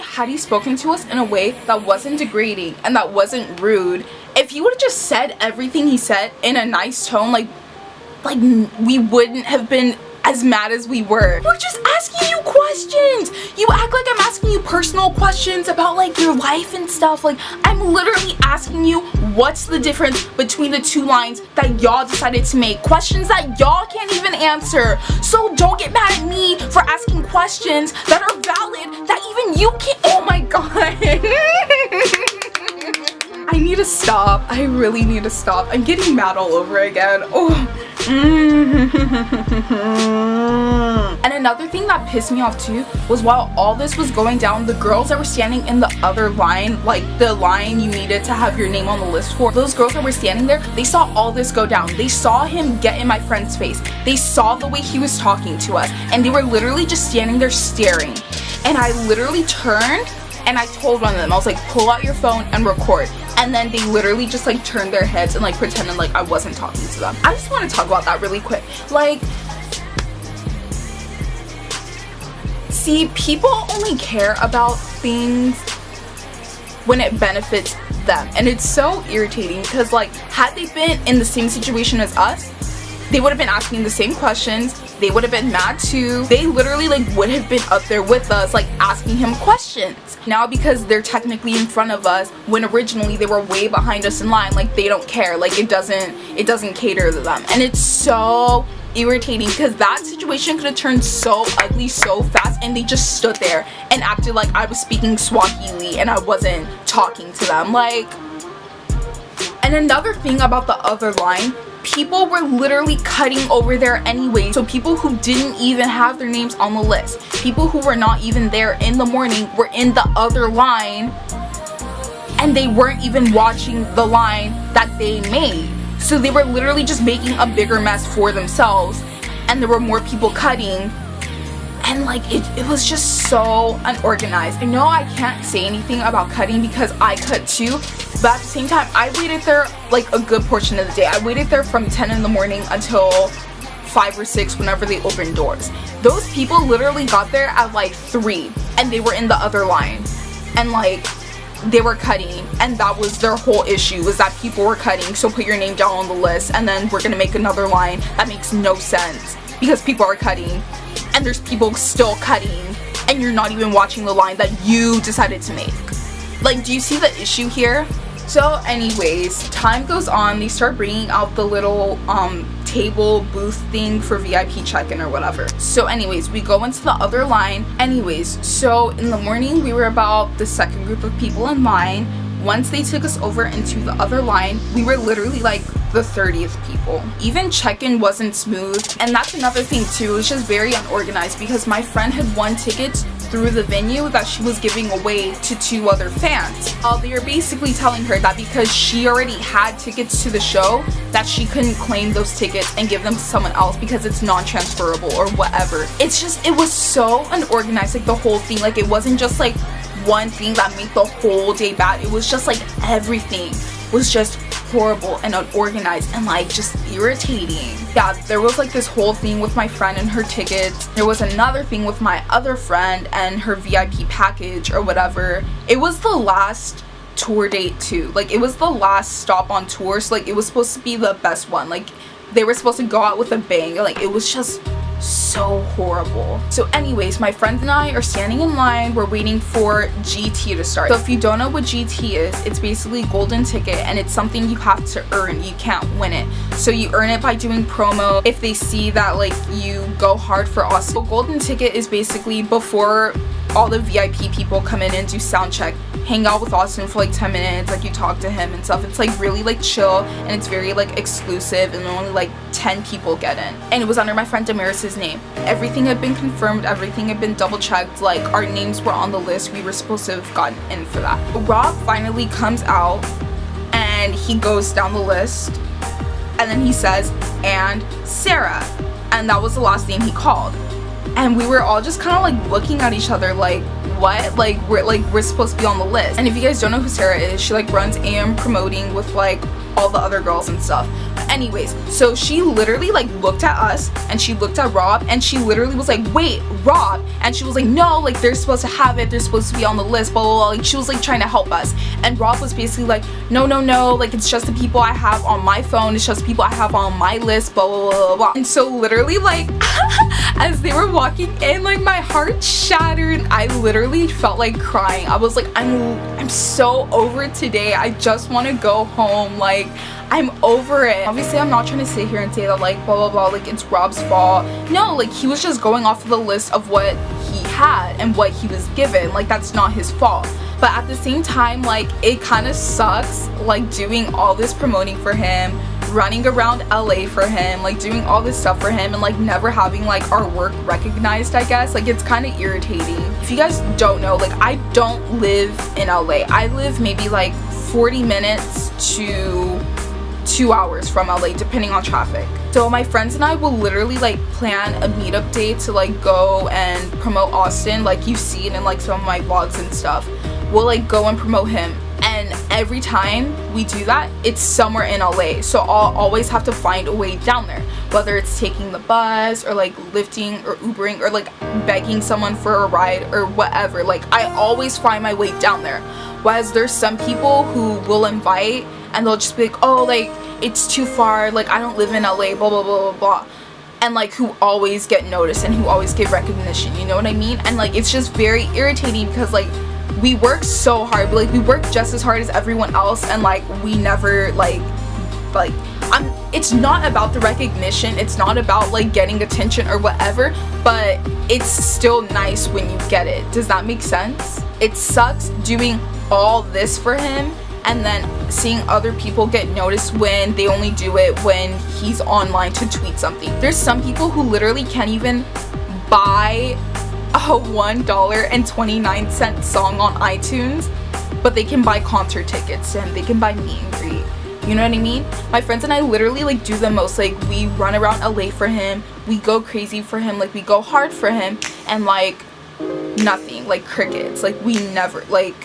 had he spoken to us in a way that wasn't degrading and that wasn't rude, if he would have just said everything he said in a nice tone, like we wouldn't have been as mad as we were. We're just asking you questions. You act like I'm asking you personal questions about like your life and stuff. Like, I'm literally asking you what's the difference between the two lines that y'all decided to make. Questions that y'all can't even answer. So don't get mad at me for asking questions that are valid that even you can't. Oh my god. I need to stop. I really need to stop. I'm getting mad all over again. Oh. And another thing that pissed me off too was while all this was going down, the girls that were standing in the other line, like the line you needed to have your name on the list for, those girls that were standing there, they saw all this go down. They saw him get in my friend's face. They saw the way he was talking to us, and they were literally just standing there staring. And I literally turned and I told one of them, I was like, pull out your phone and record. And then they literally just like turned their heads and like pretended like I wasn't talking to them. I just want to talk about that really quick. Like, see, people only care about things when it benefits them. And it's so irritating because like, had they been in the same situation as us, they would have been asking the same questions. They would have been mad too. They literally like would have been up there with us like asking him questions. Now because they're technically in front of us when originally they were way behind us in line, like they don't care. Like it doesn't cater to them. And it's so irritating because that situation could have turned so ugly so fast, and they just stood there and acted like I was speaking Swahili and I wasn't talking to them. Like, and another thing about the other line, people were literally cutting over there anyway. So people who didn't even have their names on the list, people who were not even there in the morning, were in the other line, and they weren't even watching the line that they made. So they were literally just making a bigger mess for themselves, and there were more people cutting. And like it was just so unorganized. I know I can't say anything about cutting because I cut too, but at the same time I waited there like a good portion of the day. I waited there from 10 in the morning until 5 or 6 whenever they opened doors. Those people literally got there at like 3 and they were in the other line, and like they were cutting, and that was their whole issue, was that people were cutting. So put your name down on the list, and then we're gonna make another line. That makes no sense because people are cutting and there's people still cutting, and you're not even watching the line that you decided to make. Like, do you see the issue here? So anyways, time goes on. They start bringing out the little table booth thing for VIP check-in or whatever. So anyways, we go into the other line. Anyways, so in the morning we were about the second group of people in line. Once they took us over into the other line, we were literally like the 30th people. Even check-in wasn't smooth, and that's another thing too. It was just very unorganized because my friend had won tickets through the venue that she was giving away to 2 other fans. They were basically telling her that because she already had tickets to the show, that she couldn't claim those tickets and give them to someone else because it's non-transferable or whatever. It's just, it was so unorganized, like the whole thing. Like, it wasn't just like one thing that made the whole day bad. It was just like everything was just horrible and unorganized and like just irritating. Yeah, there was like this whole thing with my friend and her tickets. There was another thing with my other friend and her VIP package or whatever. It was the last tour date too. Like, it was the last stop on tour, so like it was supposed to be the best one. Like, they were supposed to go out with a bang. Like, it was just so horrible. So anyways, my friend and I are standing in line. We're waiting for GT to start. So if you don't know what GT is, it's basically golden ticket, and it's something you have to earn. You can't win it. So you earn it by doing promo if they see that like you go hard for us. So golden ticket is basically before all the VIP people come in and do sound check, hang out with Austin for like 10 minutes, like you talk to him and stuff. It's like really like chill, and it's very like exclusive, and only like 10 people get in. And it was under my friend Damaris's name. Everything had been confirmed, everything had been double checked, like our names were on the list. We were supposed to have gotten in for that. Rob finally comes out and he goes down the list, and then he says, and Sarah, and that was the last name he called. And we were all just kind of like looking at each other like, what? Like we're supposed to be on the list. And if you guys don't know who Sarah is, she like runs AM promoting with like all the other girls and stuff. Anyways, so she literally like looked at us and she looked at Rob and she literally was like, wait, Rob? And she was like, no, like they're supposed to have it, they're supposed to be on the list, blah blah blah. Like she was like trying to help us. And Rob was basically like, no, like it's just the people I have on my phone, it's just the people I have on my list, blah blah blah blah. And so literally like as they were walking in, like my heart shattered. I literally felt like crying. I was like, I'm so over it today. I just want to go home. Like I'm over it. Obviously I'm not trying to sit here and say that like blah blah blah, like it's Rob's fault. No, like he was just going off of the list of what he had and what he was given. Like that's not his fault. But at the same time, like it kind of sucks like doing all this promoting for him, running around LA for him, like doing all this stuff for him and like never having like our work recognized, I guess. Like it's kind of irritating. If you guys don't know, like I don't live in LA. I live maybe like 40 minutes to 2 hours from LA depending on traffic. So my friends and I will literally like plan a meetup day to like go and promote Austin. Like you've seen in like some of my vlogs and stuff. We'll like go and promote him, and every time we do that it's somewhere in LA, so I'll always have to find a way down there, whether it's taking the bus or like lifting or Ubering or like begging someone for a ride or whatever. Like I always find my way down there. Whereas there's some people who will invite and they'll just be like, oh, like it's too far, like I don't live in LA, blah blah blah blah blah, and like who always get noticed and who always get recognition, you know what I mean? And like it's just very irritating because like we work so hard, but like we work just as hard as everyone else, and like we never like it's not about the recognition, it's not about like getting attention or whatever, but it's still nice when you get it. Does that make sense? It sucks doing all this for him and then seeing other people get noticed when they only do it when he's online to tweet something. There's some people who literally can't even buy a $1.29 song on iTunes, but they can buy concert tickets and they can buy meet and greet. You know what I mean? My friends and I literally like do the most. Like we run around LA for him, we go crazy for him, like we go hard for him, and like nothing, like crickets. Like we never, like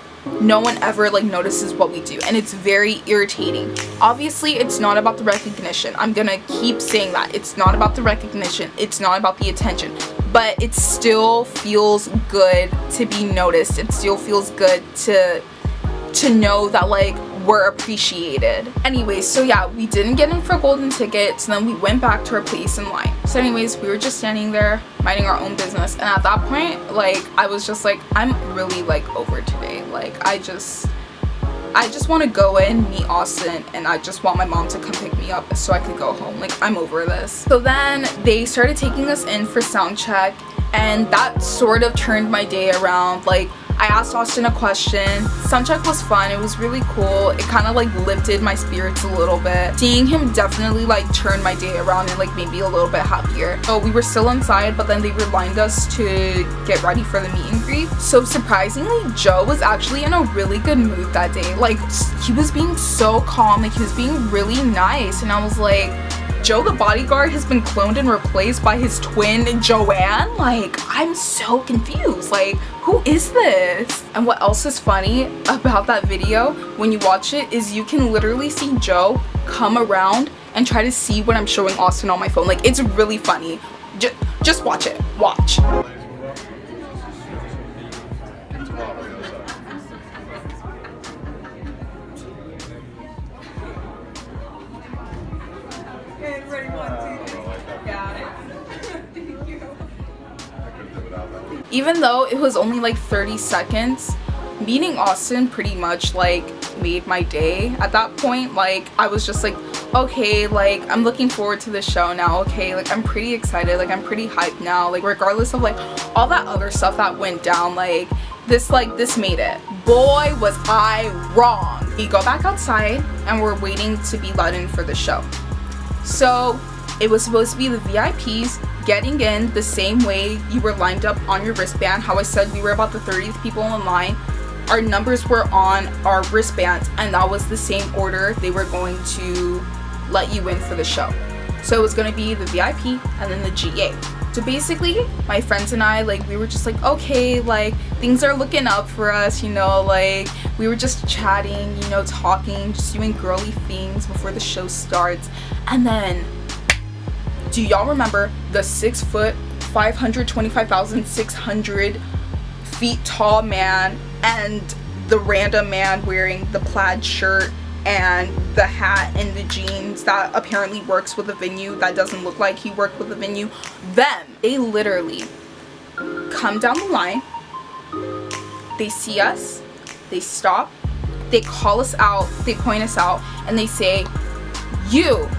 no one ever like notices what we do, and it's very irritating. Obviously it's not about the recognition. I'm gonna keep saying that. It's not about the recognition, it's not about the attention, but it still feels good to be noticed. It still feels good to know that like we're appreciated. Anyways, so yeah, we didn't get in for golden tickets, and then we went back to our place in line. So anyways, we were just standing there minding our own business, and at that point like I was just like, I'm really like over today. Like I just want to go in, meet Austin, and I just want my mom to come pick me up so I could go home. Like I'm over this. So then they started taking us in for Soundcheck, and that sort of turned my day around. Like I asked Austin a question. Soundcheck was fun, it was really cool. It kind of like lifted my spirits a little bit. Seeing him definitely like turned my day around and like made me a little bit happier. So we were still inside, but then they reminded us to get ready for the meet and greet. So surprisingly, Joe was actually in a really good mood that day. Like he was being so calm, like he was being really nice, and I was like, Joe the bodyguard has been cloned and replaced by his twin Joanne? Like I'm so confused. Like who is this? And what else is funny about that video when you watch it is you can literally see Joe come around and try to see what I'm showing Austin on my phone. Like it's really funny. Just watch it. Watch. Even though it was only like 30 seconds, meeting Austin pretty much like made my day at that point. Like I was just like, okay, like I'm looking forward to the show now. Okay, like I'm pretty excited, like I'm pretty hyped now, like regardless of like all that other stuff that went down. Like this made it. Boy, was I wrong. We go back outside and we're waiting to be let in for the show. So it was supposed to be the VIPs getting in the same way you were lined up on your wristband. How I said we were about the 30th people in line. Our numbers were on our wristbands, and that was the same order they were going to let you in for the show. So it was going to be the VIP and then the GA. So basically, my friends and I, like, we were just like, okay, like, things are looking up for us, you know, like, we were just chatting, you know, talking, just doing girly things before the show starts. And then, do y'all remember the 6 foot, 525,600 feet tall man and the random man wearing the plaid shirt and the hat and the jeans that apparently works with a venue that doesn't look like he worked with a venue? They literally come down the line, they see us, they stop, they call us out, they point us out, and they say,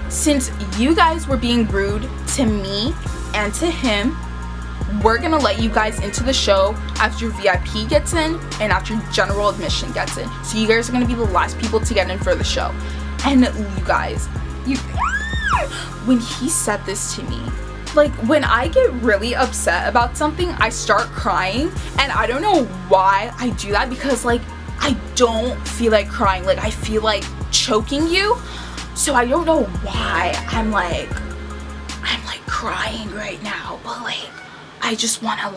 since you guys were being rude to me and to him, we're gonna let you guys into the show after VIP gets in and after general admission gets in. So you guys are gonna be the last people to get in for the show. And you guys, when he said this to me, like, when I get really upset about something, I start crying, and I don't know why I do that, because like, I don't feel like crying, like, I feel like choking you. So I don't know why I'm like crying right now, but like, I just wanna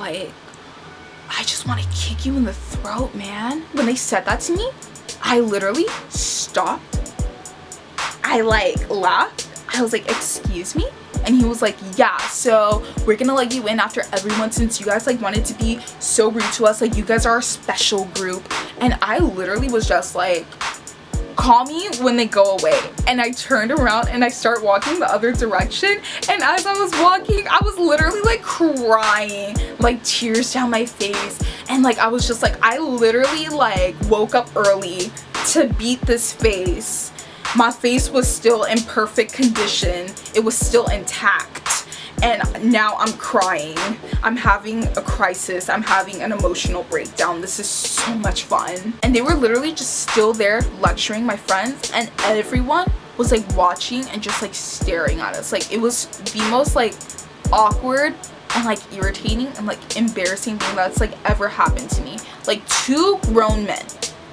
kick you in the throat, man. When they said that to me, I literally stopped. I like laughed. I was like, excuse me? And he was like, yeah, so we're gonna let you in after everyone, since you guys like wanted to be so rude to us, like, you guys are a special group. And I literally was just like, call me when they go away. And I turned around and I start walking the other direction, and as I was walking, I was literally like crying, like tears down my face. And like, I was just like, I literally like woke up early to beat this face. My face was still in perfect condition, it was still intact, and now I'm crying. I'm having a crisis, I'm having an emotional breakdown. This is so much fun. And they were literally just still there lecturing my friends, and everyone was like watching and just like staring at us. Like, it was the most like awkward and like irritating and like embarrassing thing that's like ever happened to me. Like, 2 grown men,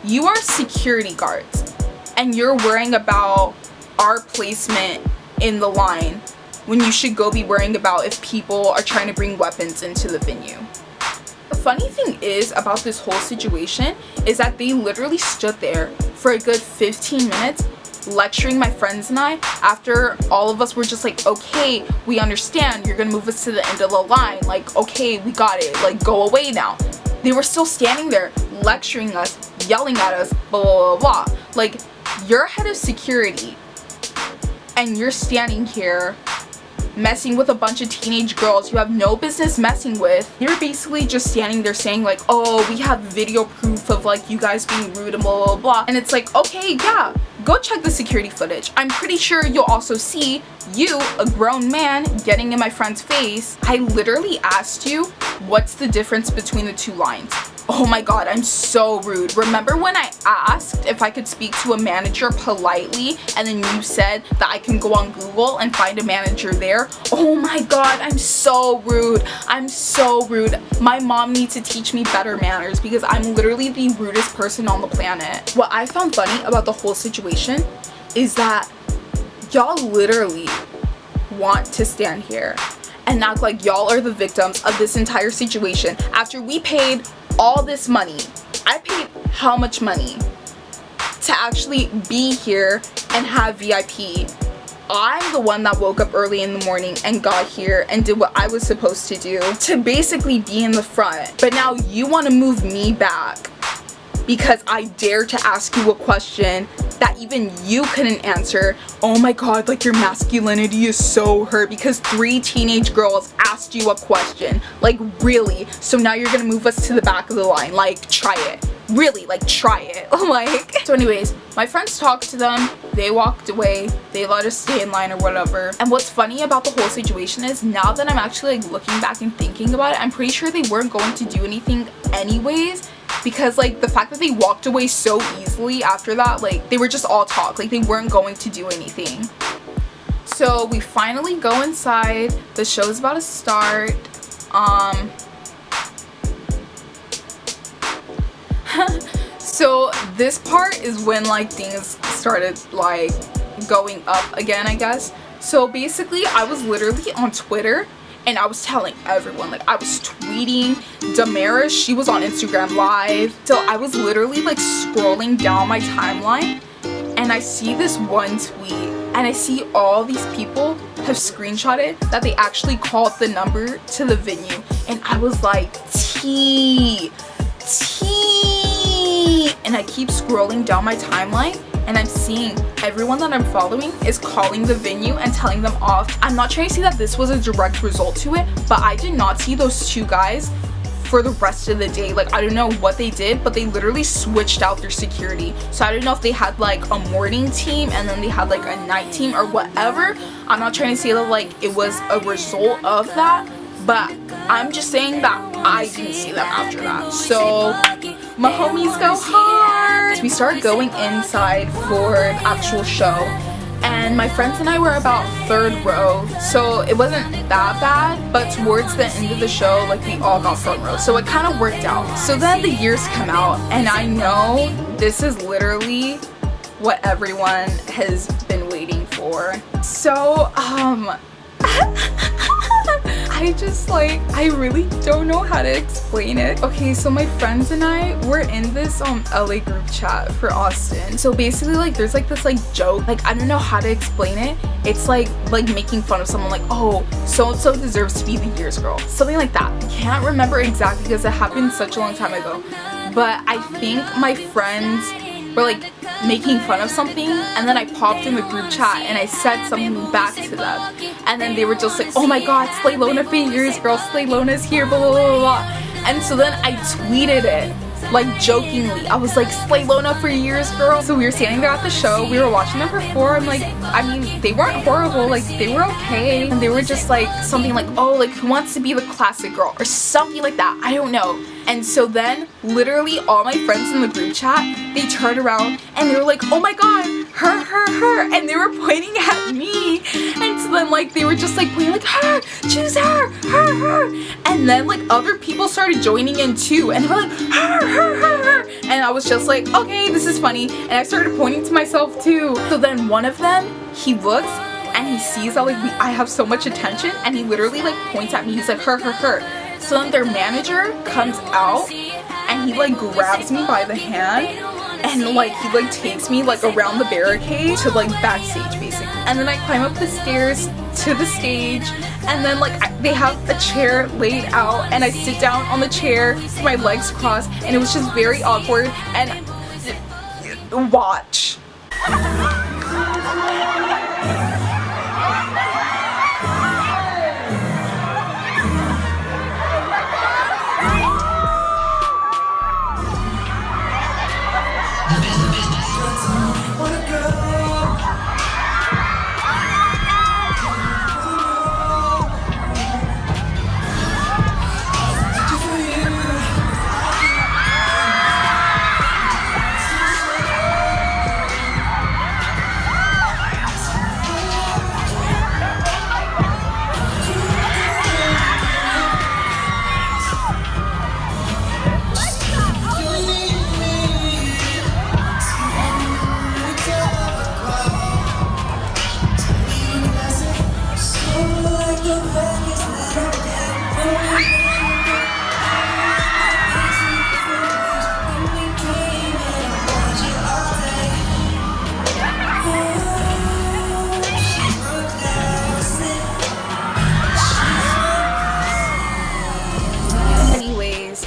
you are security guards, and you're worrying about our placement in the line when you should go be worrying about if people are trying to bring weapons into the venue. The funny thing is about this whole situation is that they literally stood there for a good 15 minutes lecturing my friends and I, after all of us were just like, okay, we understand, you're gonna move us to the end of the line, like, okay, we got it, like, go away now. They were still standing there lecturing us, yelling at us, blah blah blah blah. Like, you're head of security and you're standing here messing with a bunch of teenage girls you have no business messing with. You're basically just standing there saying like, oh, we have video proof of like you guys being rude and blah blah blah. And it's like, okay, yeah, go check the security footage. I'm pretty sure you'll also see you, a grown man, getting in my friend's face. I literally asked you, what's the difference between the 2 lines? Oh my god, I'm so rude. Remember when I asked if I could speak to a manager politely, and then you said that I can go on Google and find a manager there? Oh my god, I'm so rude. I'm so rude. My mom needs to teach me better manners, because I'm literally the rudest person on the planet. What I found funny about the whole situation is that y'all literally want to stand here and act like y'all are the victims of this entire situation after we paid all this money. I paid how much money to actually be here and have VIP? I'm the one that woke up early in the morning and got here and did what I was supposed to do to basically be in the front. But now you want to move me back because I dare to ask you a question that even you couldn't answer. Oh my god, like, your masculinity is so hurt because 3 teenage girls asked you a question. Like, really? So now you're gonna move us to the back of the line? Like, try it. Really, like, try it. Like, so anyways, my friends talked to them, they walked away, they let us stay in line or whatever. And what's funny about the whole situation is, now that I'm actually like looking back and thinking about it, I'm pretty sure they weren't going to do anything anyways, because like the fact that they walked away so easily after that, like, they were just all talk, like they weren't going to do anything. So we finally go inside, the show's about to start. So this part is when like things started like going up again, I guess. So basically I was literally on Twitter and I was telling everyone, like I was tweeting. Damaris, she was on Instagram live. So I was literally like scrolling down my timeline, and I see this one tweet, and I see all these people have screenshotted that they actually called the number to the venue, and I was like, T. And I keep scrolling down my timeline, and I'm seeing everyone that I'm following is calling the venue and telling them off. I'm not trying to say that this was a direct result to it, but I did not see those two guys for the rest of the day. Like, I don't know what they did, but they literally switched out their security. So I don't know if they had like a morning team and then they had like a night team or whatever. I'm not trying to say that like it was a result of that, but I'm just saying that I didn't see them after that. So my homies go hard. We started going inside for the actual show, and my friends and I were about third row, so it wasn't that bad, but towards the end of the show, like we all got front row, so it kind of worked out. So then the years come out, and I know this is literally what everyone has been waiting for. So I just like, I really don't know how to explain it. Okay, so my friends and I were in this LA group chat for Austin. So basically like there's like this like joke, like I don't know how to explain it. It's like making fun of someone, like, oh, so and so deserves to be the year's girl, something like that. I can't remember exactly because it happened such a long time ago, but I think my friends were like making fun of something, and then I popped in the group chat and I said something back to them, and then they were just like, oh my god, Slaylona for years girl, Slaylona's here, blah blah blah blah. And so then I tweeted it like jokingly. I was like, Slaylona for years girl. So we were standing there at the show, we were watching them perform. Like, I mean, they weren't horrible, like they were okay, and they were just like something like, oh, like who wants to be the classic girl or something like that, I don't know. And so then literally all my friends in the group chat, they turned around and they were like, oh my god, her, and they were pointing at me. And so then like they were just like pointing like, her, choose her. And then like other people started joining in too, and they were like, her. And I was just like, okay, this is funny, and I started pointing to myself too. So then one of them, he looks and he sees that like I have so much attention, and he literally like points at me. He's like, her. So then their manager comes out and he like grabs me by the hand, and like he like takes me like around the barricade to like backstage basically. And then I climb up the stairs to the stage, and then like they have a chair laid out, and I sit down on the chair with my legs crossed, and it was just very awkward. And watch.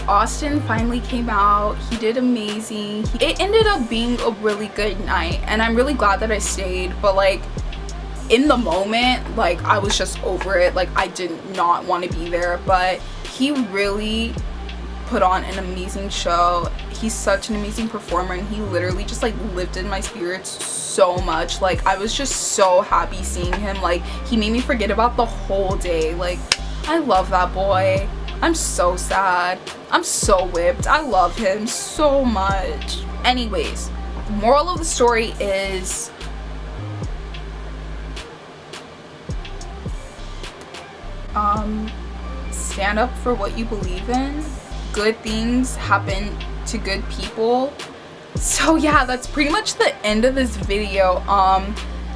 Austin finally came out. He did amazing. It ended up being a really good night, and I'm really glad that I stayed, but like in the moment, like I was just over it. Like I did not want to be there, but he really put on an amazing show. He's such an amazing performer, and he literally just like lifted my spirits so much. Like I was just so happy seeing him. Like he made me forget about the whole day. Like I love that boy. I'm so sad. I'm so whipped. I love him so much. Anyways, the moral of the story is stand up for what you believe in. Good things happen to good people. So yeah, that's pretty much the end of this video.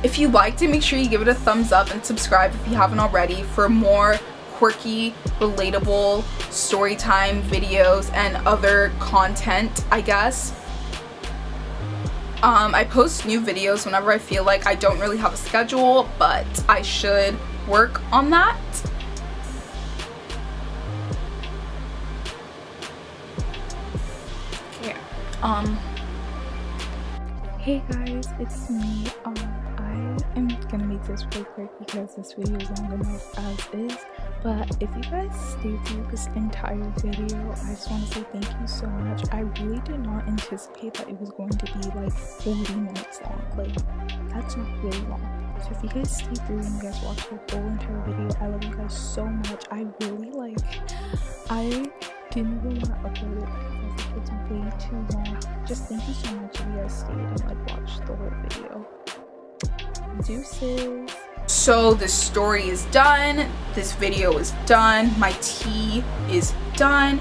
If you liked it, make sure you give it a thumbs up and subscribe if you haven't already for more quirky, relatable story time videos and other content, I guess. I post new videos whenever I feel like. I don't really have a schedule, but I should work on that. Okay. Hey guys, it's me. I am gonna make this really quick because this video is long enough as is. But if you guys stayed through this entire video, I just want to say thank you so much. I really did not anticipate that it was going to be like 40 minutes long. Like, that's really long. So if you guys stayed through and you guys watched the whole entire video, I love you guys so much. I really I didn't even want to upload it because it's way too long. Just thank you so much if you guys stayed and watched the whole video. Deuces. So the story is done, this video is done, my tea is done.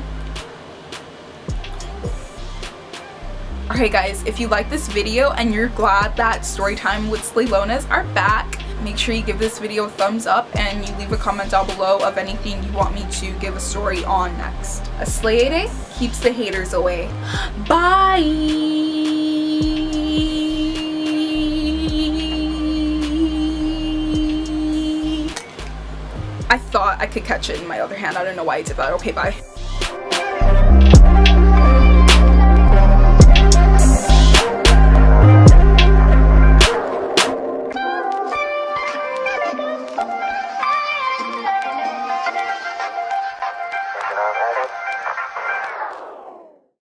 Alright guys, if you like this video and you're glad that Storytime with Slaylonas are back, make sure you give this video a thumbs up and you leave a comment down below of anything you want me to give a story on next. A slay day keeps the haters away. Bye! I thought I could catch it in my other hand. I don't know why I did that. Okay, bye.